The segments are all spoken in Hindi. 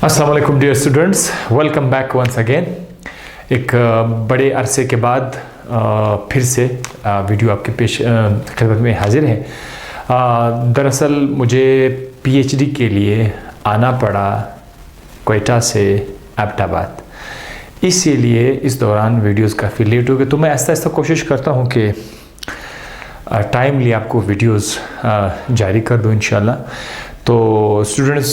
अस्सलाम वालेकुम dear students, welcome back once again. एक बड़े अरसे के बाद फिर से वीडियो आपके पेश खिदमत में हाजिर है। दरअसल मुझे पीएचडी के लिए आना पड़ा क्वेटा से एबटाबाद, इसीलिए इस दौरान वीडियोस काफ़ी लेट हो गए। तो मैं ऐसा कोशिश करता हूँ कि टाइमली आपको वीडियोस जारी कर दूँ इंशाल्लाह। तो स्टूडेंट्स,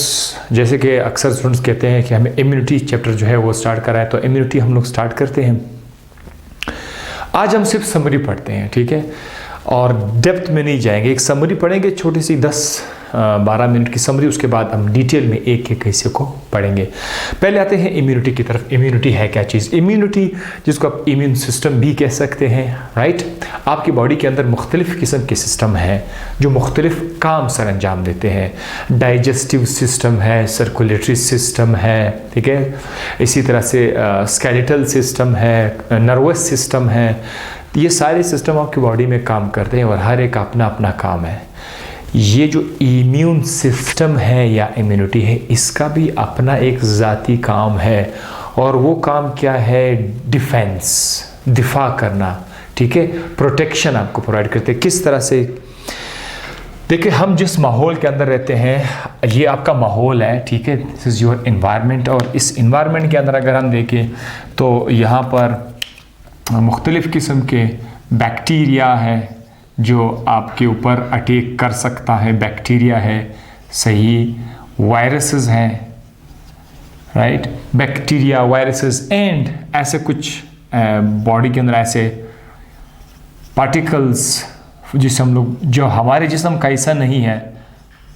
जैसे कि अक्सर स्टूडेंट्स कहते हैं कि हमें इम्यूनिटी चैप्टर जो है वो स्टार्ट कराएं, तो इम्यूनिटी हम लोग स्टार्ट करते हैं। आज हम सिर्फ समरी पढ़ते हैं, ठीक है, और डेप्थ में नहीं जाएंगे। एक समरी पढ़ेंगे, छोटी सी 10-12 मिनट की समरी, उसके बाद हम डिटेल में एक एक हिस्से को पढ़ेंगे। पहले आते हैं इम्यूनिटी की तरफ। इम्यूनिटी है क्या चीज़? इम्यूनिटी, जिसको आप इम्यून सिस्टम भी कह सकते हैं, राइट। आपकी बॉडी के अंदर मुख्तलिफ़ किस्म के सिस्टम हैं जो मुख्तलिफ़ काम सर अंजाम देते हैं। डाइजेस्टिव सिस्टम है, सर्कुलेटरी सिस्टम है, ठीक है, इसी तरह से स्केलेटल सिस्टम है, नर्वस सिस्टम है। ये सारे सिस्टम आपकी बॉडी में काम करते हैं और हर एक अपना अपना काम है। ये जो इम्यून सिस्टम है या इम्यूनिटी है, इसका भी अपना एक ज़ाती काम है, और वो काम क्या है? डिफेंस, दिफा करना, ठीक है, प्रोटेक्शन आपको प्रोवाइड करते हैं। किस तरह से? देखिए, हम जिस माहौल के अंदर रहते हैं, ये आपका माहौल है, ठीक है, दिस इज़ योर इन्वायरमेंट। और इस इन्वायरमेंट के अंदर अगर हम देखें तो यहाँ पर मुख्तलिफ़ किस्म के बैक्टीरिया है जो आपके ऊपर अटैक कर सकता है। बैक्टीरिया है, सही, वायरसेस हैं, राइट, बैक्टीरिया, वायरसेस एंड ऐसे कुछ बॉडी के अंदर ऐसे पार्टिकल्स जिसे हम लोग, जो हमारे जिस्म का हिस्सा नहीं है,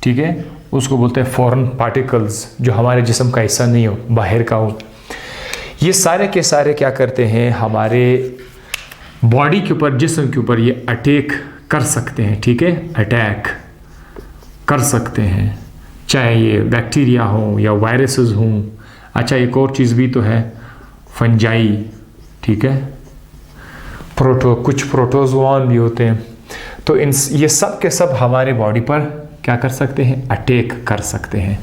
ठीक है, उसको बोलते हैं फॉरेन पार्टिकल्स, जो हमारे जिस्म का हिस्सा नहीं हो, बाहर का हो। ये सारे के सारे क्या करते हैं? हमारे बॉडी के ऊपर, जिस्म के ऊपर ये अटैक कर सकते हैं, ठीक है, अटैक कर सकते हैं, चाहे ये बैक्टीरिया हो या वायरसेस हों। अच्छा, एक और चीज़ भी तो है, फंजाई, ठीक है, कुछ प्रोटोजोआन भी होते हैं। तो ये सब के सब हमारे बॉडी पर क्या कर सकते हैं? अटैक कर सकते हैं।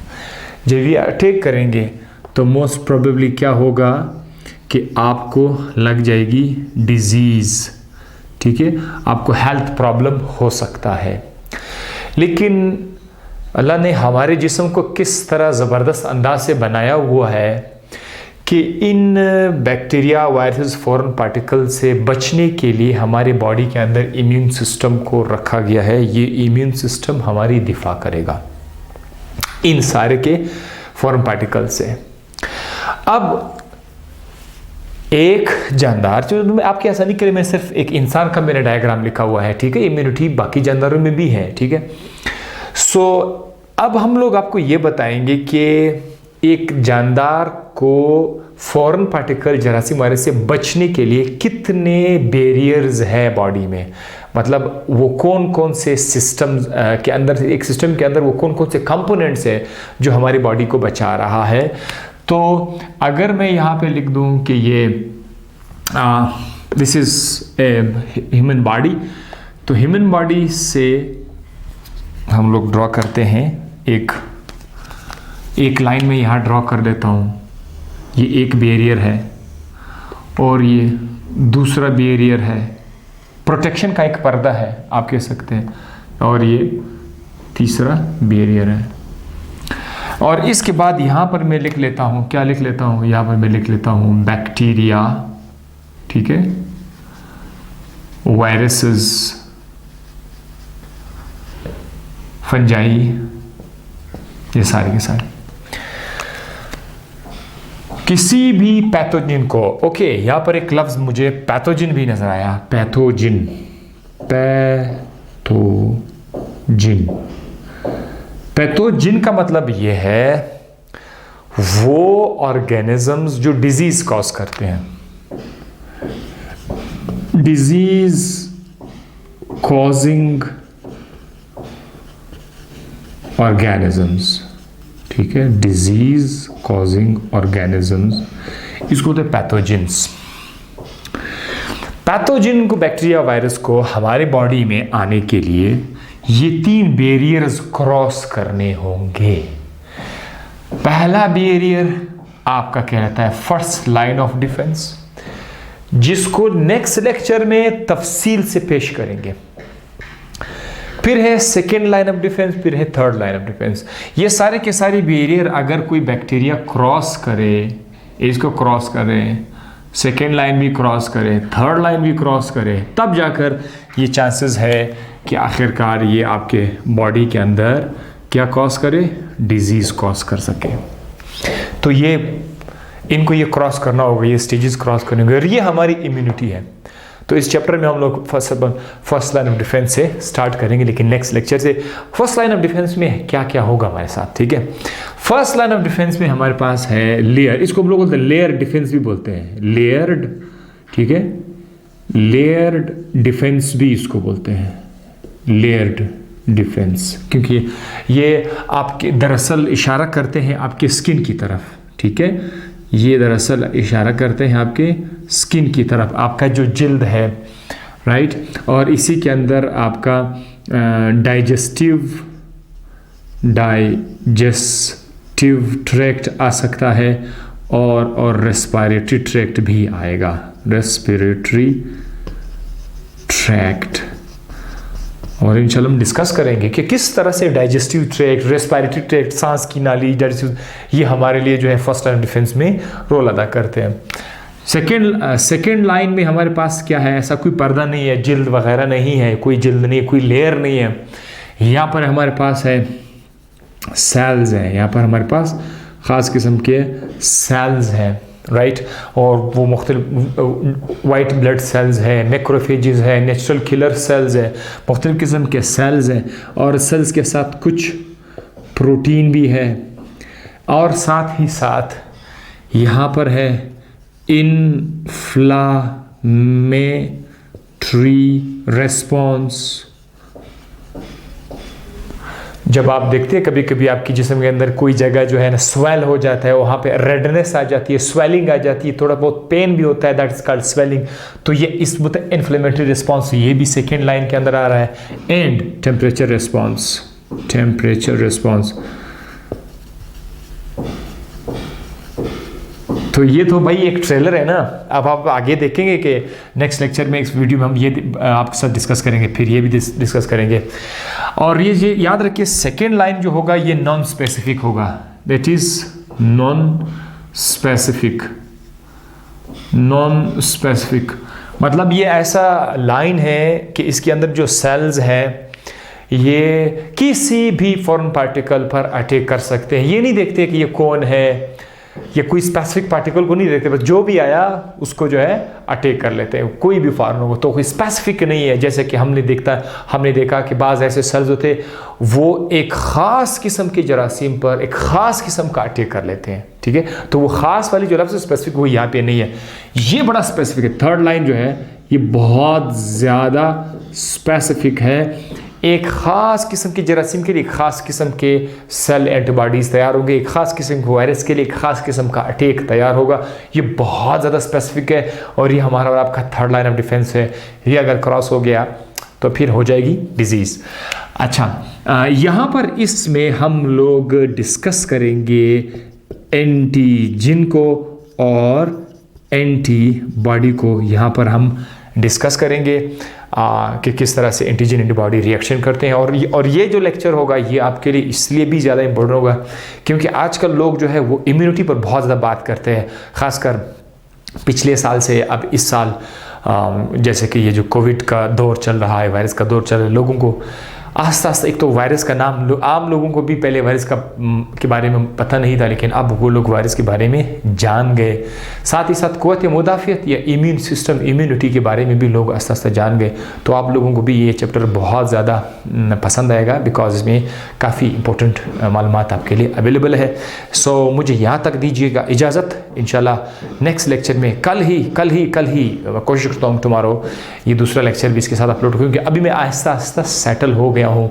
जब ये अटैक करेंगे तो मोस्ट प्रोबेबली क्या होगा कि आपको लग जाएगी डिजीज़, ठीक है, आपको हेल्थ प्रॉब्लम हो सकता है। लेकिन अल्लाह ने हमारे जिस्म को किस तरह ज़बरदस्त अंदाज से बनाया हुआ है कि इन बैक्टीरिया, वायरस, फॉरेन पार्टिकल से बचने के लिए हमारे बॉडी के अंदर इम्यून सिस्टम को रखा गया है। ये इम्यून सिस्टम हमारी दिफा करेगा इन सारे के फॉरेन पार्टिकल से। अब एक जानदार, जो आपकी आसानी के लिए मैं सिर्फ एक इंसान का मेरा डायग्राम लिखा हुआ है, ठीक है, इम्यूनिटी बाकी जानदारों में भी है, ठीक है। सो अब हम लोग आपको ये बताएंगे कि एक जानदार को फॉरेन पार्टिकल, जरासीम वायरस से बचने के लिए कितने बैरियर्स है बॉडी में, मतलब वो कौन कौन से सिस्टम के अंदर, एक सिस्टम के अंदर वो कौन कौन से कंपोनेंट्स है जो हमारी बॉडी को बचा रहा है। तो अगर मैं यहाँ पे लिख दूँ कि ये this is a human body, तो ह्यूमन बॉडी से हम लोग ड्रॉ करते हैं एक लाइन में यहाँ ड्रॉ कर देता हूँ। ये एक बैरियर है और ये दूसरा बैरियर है, प्रोटेक्शन का एक पर्दा है आप कह सकते हैं, और ये तीसरा बैरियर है। और इसके बाद यहाँ पर मैं लिख लेता हूँ, क्या लिख लेता हूँ? यहाँ पर मैं लिख लेता हूँ बैक्टीरिया, ठीक है, वायरसेस, फंजाई, ये सारे के सारे। किसी भी पैथोजिन को, ओके, यहाँ पर एक लफ्ज़ मुझे पैथोजिन भी नजर आया, पैथोजिन, पैथोजिन। पैथोजिन का मतलब ये है वो ऑर्गेनिजम्स जो डिजीज कॉज करते हैं, डिजीज कॉजिंग ऑर्गेनिजम्स, ठीक है, डिजीज कॉजिंग ऑर्गेनिजम्स, इसको होते हैं पैथोजिन्स। पैथोजिन को, बैक्टीरिया, वायरस को हमारे बॉडी में आने के लिए ये 3 बैरियर्स क्रॉस करने होंगे। पहला बैरियर आपका कहलाता है फर्स्ट लाइन ऑफ डिफेंस, जिसको नेक्स्ट लेक्चर में तफसील से पेश करेंगे। फिर है सेकेंड लाइन ऑफ डिफेंस, फिर है थर्ड लाइन ऑफ डिफेंस। ये सारे के सारे बैरियर अगर कोई बैक्टीरिया क्रॉस करे, इसको क्रॉस करे, सेकेंड लाइन भी क्रॉस करे, थर्ड लाइन भी क्रॉस करे, तब जाकर ये चांसेस है कि आखिरकार ये आपके बॉडी के अंदर क्या कॉज करे, डिजीज़ कॉज कर सके। तो ये इनको ये क्रॉस करना होगा, ये स्टेजेस क्रॉस करने होंगे, और ये हमारी इम्यूनिटी है। तो इस चैप्टर में हम लोग फर्स्ट लाइन ऑफ डिफेंस से स्टार्ट करेंगे, लेकिन नेक्स्ट लेक्चर से फर्स्ट लाइन ऑफ डिफेंस में क्या क्या होगा हमारे साथ, ठीक है। फर्स्ट लाइन ऑफ डिफेंस में हमारे पास है लेयर, इसको हम लोग बोलते हैं लेयर डिफेंस भी बोलते हैं, लेयर्ड, ठीक है, लेयर्ड डिफेंस भी इसको बोलते हैं, लेयर्ड डिफेंस, क्योंकि ये आपके दरअसल इशारा करते हैं आपके स्किन की तरफ, ठीक है, ये दरअसल इशारा करते हैं आपके स्किन की तरफ, आपका जो जिल्द है, राइट। और इसी के अंदर आपका डाइजेस्टिव ट्रैक्ट आ सकता है, और रेस्पिरेटरी ट्रैक्ट भी आएगा, रेस्पिरेटरी ट्रैक्ट। और इंशाल्लाह हम डिस्कस करेंगे कि किस तरह से डाइजेस्टिव ट्रैक्ट, रेस्पिरेटरी ट्रैक्ट, सांस की नाली, डाइजेस्टिव, ये हमारे लिए जो है फर्स्ट लाइन डिफेंस में रोल अदा करते हैं। सेकेंड लाइन में हमारे पास क्या है, ऐसा कोई पर्दा नहीं है, जिल्द वगैरह नहीं है, कोई जिल्द नहीं है, कोई लेयर नहीं है। यहाँ पर हमारे पास है सेल्स हैं, यहाँ पर हमारे पास ख़ास किस्म के सेल्स हैं, राइट। और वो मुख्तलिफ वाइट ब्लड सेल्स है, मैक्रोफेजेस है, नेचुरल किलर सेल्स है, मुख्तलिफ किस्म के सेल्स हैं, और सेल्स के साथ कुछ प्रोटीन भी है, और साथ ही साथ यहाँ पर है इन्फ्लामेटरी रेस्पॉन्स। जब आप देखते हैं कभी कभी आपकी जिस्म के अंदर कोई जगह जो है ना स्वेल हो जाता है, वहाँ पे रेडनेस आ जाती है, स्वेलिंग आ जाती है, थोड़ा बहुत पेन भी होता है, दैट इज कॉल्ड स्वेलिंग। तो ये इस इन्फ्लेमेटरी रिस्पॉन्स, ये भी सेकेंड लाइन के अंदर आ रहा है। And temperature response, temperature response. तो ये तो भाई एक ट्रेलर है ना, अब आप आगे देखेंगे कि नेक्स्ट लेक्चर में, इस वीडियो में हम ये आपके साथ डिस्कस करेंगे, फिर ये भी डिस्कस करेंगे। और ये याद रखिए, सेकेंड लाइन जो होगा ये नॉन स्पेसिफिक होगा, that is non specific. Non specific मतलब ये ऐसा लाइन है कि इसके अंदर जो सेल्स हैं ये किसी भी फॉरेन पार्टिकल पर अटैक कर सकते हैं। ये नहीं देखते कि ये कौन है, ये कोई स्पेसिफिक पार्टिकल को नहीं देखते, बस जो भी आया उसको जो है अटैक कर लेते हैं, कोई भी फॉरेन हो। तो कोई स्पेसिफिक नहीं है, जैसे कि हमने देखा कि बाज़ ऐसे सेल्स होते वो एक ख़ास किस्म के जरासीम पर एक ख़ास किस्म का अटैक कर लेते हैं, ठीक है। तो वो ख़ास वाली जो लफ्ज़ स्पेसिफिक वो यहाँ पे नहीं है, ये बड़ा स्पेसिफिक है। थर्ड लाइन जो है ये बहुत ज़्यादा स्पेसिफिक है। एक ख़ास किस्म के जरासीम के लिए एक ख़ास किस्म के सेल एंटीबॉडीज़ तैयार होंगे, एक ख़ास किस्म के वायरस के लिए एक ख़ास किस्म का अटैक तैयार होगा। ये बहुत ज़्यादा स्पेसिफिक है, और ये हमारा और आपका थर्ड लाइन ऑफ डिफेंस है। ये अगर क्रॉस हो गया तो फिर हो जाएगी डिजीज़। अच्छा, यहाँ पर इसमें हम लोग डिस्कस करेंगे एंटीजन को और एंटीबॉडी को। यहाँ पर हम डिस्कस करेंगे कि किस तरह से एंटीजन एंटीबॉडी रिएक्शन करते हैं। और ये जो लेक्चर होगा ये आपके लिए इसलिए भी ज़्यादा इम्पोर्टेंट होगा क्योंकि आजकल लोग जो है वो इम्यूनिटी पर बहुत ज़्यादा बात करते हैं, ख़ासकर पिछले साल से अब इस साल। जैसे कि ये जो कोविड का दौर चल रहा है, वायरस का दौर चल रहा है, लोगों को आस्ता आस्ता, एक तो वायरस का नाम, आम लोगों को भी पहले वायरस के बारे में पता नहीं था, लेकिन अब वो लोग वायरस के बारे में जान गए। साथ ही साथ क़ुव्वत मुदाफ़ियत या इम्यून सिस्टम, इम्यूनिटी के बारे में भी लोग आस्ता आस्ता जान गए। तो आप लोगों को भी ये चैप्टर बहुत ज़्यादा पसंद आएगा, बिकॉज इसमें काफ़ी इंपॉर्टेंट मालूमात आपके लिए अवेलेबल है। सो मुझे यहाँ तक दीजिएगा इजाज़त। इंशाल्लाह नेक्स्ट लेक्चर में कल ही कोशिश करता हूँ टुमारो ये दूसरा लेक्चर भी इसके साथ अपलोड, क्योंकि अभी मैं आहिस्ता आहिस्ता सेटल हो गया गया हूँ।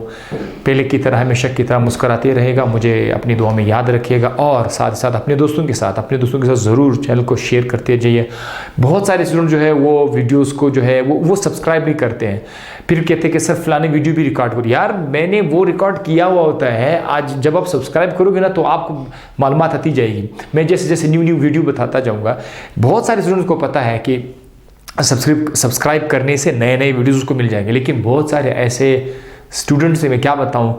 पहले की तरह, हमेशा की तरह मुस्कुराते रहेगा, मुझे अपनी दुआ में याद रखिएगा और साथ ही साथ अपने दोस्तों के साथ ज़रूर चैनल को शेयर करते जाइए। बहुत सारे स्टूडेंट जो है वो वीडियोस को जो है वो सब्सक्राइब नहीं करते हैं, फिर कहते हैं कि सर फलाने वीडियो भी रिकॉर्ड करो। यार मैंने वो रिकॉर्ड किया हुआ होता है, आज जब आप सब्सक्राइब करोगे ना तो आपको मालूमात आती जाएगी। मैं जैसे जैसे न्यू वीडियो बताता जाऊँगा। बहुत सारे स्टूडेंट्स को पता है कि सब्सक्राइब करने से नए नए वीडियोज़ को मिल जाएंगे, लेकिन बहुत सारे ऐसे स्टूडेंट्स से मैं क्या बताऊं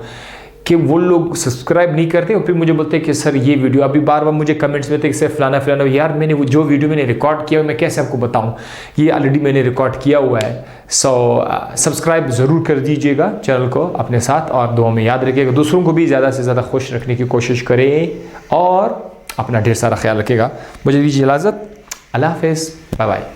कि वो लोग सब्सक्राइब नहीं करते और फिर मुझे बोलते हैं कि सर ये वीडियो, अभी बार बार मुझे कमेंट्स में कि सर फलाना फलाना। यार मैंने वो जो वीडियो मैंने रिकॉर्ड किया मैं कैसे आपको बताऊं, ये ऑलरेडी मैंने रिकॉर्ड किया हुआ है। सब्सक्राइब ज़रूर कर दीजिएगा चैनल को अपने साथ और दुआ में याद रखिएगा। दूसरों को भी ज़्यादा से ज़्यादा खुश रखने की कोशिश करें और अपना ढेर सारा ख्याल रखिएगा। मुझे दीजिए इजाज़त। अल्लाह हाफ़िज़, बाय बाय।